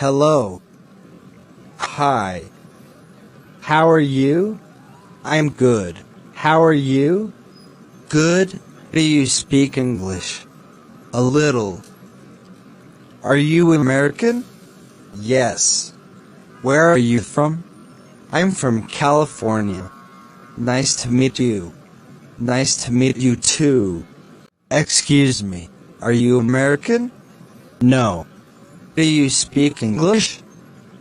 Hello. Hi. How are you? I'm good. How are you? Good. Do you speak English? A little. Are you American? Yes. Where are you from? I'm from California. Nice to meet you. Nice to meet you too. Excuse me, are you American? No. Do you speak English?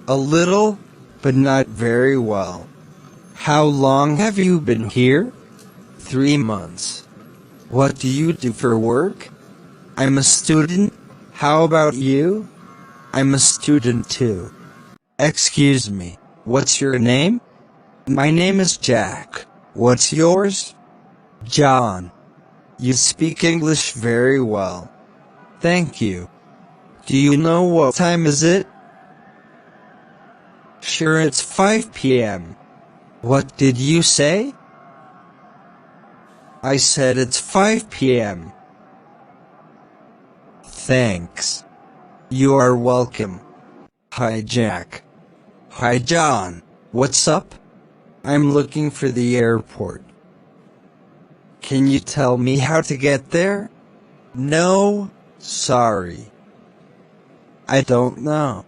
A little, but not very well. How long have you been here? 3 months. What do you do for work? I'm a student. How about you? I'm a student too. Excuse me, what's your name? My name is Jack. What's yours? John. You speak English very well. Thank you. Do you know what time is it? Sure, it's 5 p.m. What did you say? I said it's 5 p.m. Thanks. You are welcome. Hi, Jack. Hi, John. What's up? I'm looking for the airport. Can you tell me how to get there? No, sorry. I don't know.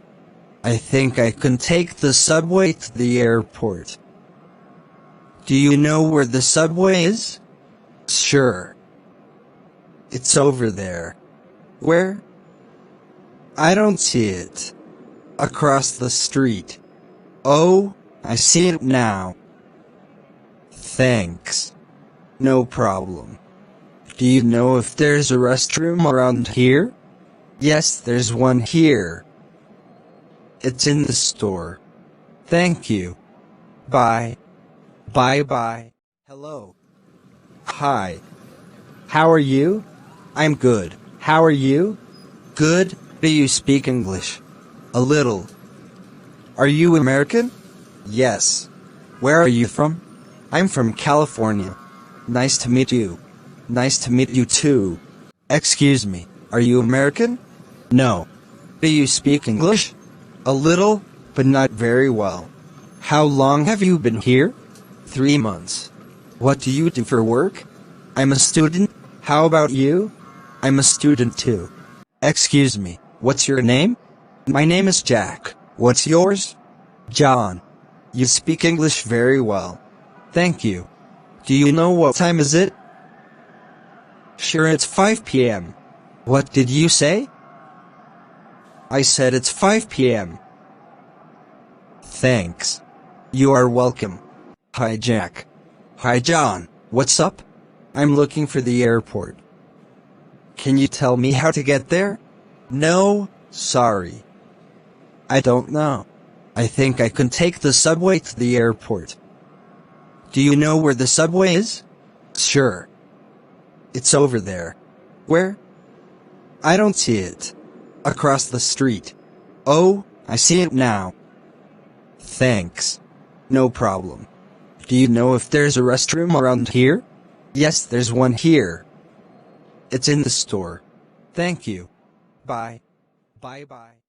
I think I can take the subway to the airport. Do you know where the subway is? Sure. It's over there. Where? I don't see it. Across the street. Oh, I see it now. Thanks. No problem. Do you know if there's a restroom around here? Yes, there's one here. It's in the store. Thank you. Bye. Bye-bye. Hello. Hi. How are you? I'm good. How are you? Good. Do you speak English? A little. Are you American? Yes. Where are you from? I'm from California. Nice to meet you. Nice to meet you too. Excuse me, are you American? No. Do you speak English? A little, but not very well. How long have you been here? 3 months. What do you do for work? I'm a student. How about you? I'm a student too. Excuse me, what's your name? My name is Jack. What's yours? John. You speak English very well. Thank you. Do you know what time is it? Sure, it's 5 p.m. What did you say? I said it's 5 p.m. Thanks. You are welcome. Hi, Jack. Hi, John. What's up? I'm looking for the airport. Can you tell me how to get there? No, sorry. I don't know. I think I can take the subway to the airport. Do you know where the subway is? Sure. It's over there. Where? I don't see it. Across the street. Oh, I see it now. Thanks. No problem. Do you know if there's a restroom around here? Yes, there's one here. It's in the store. Thank you. Bye. Bye-bye.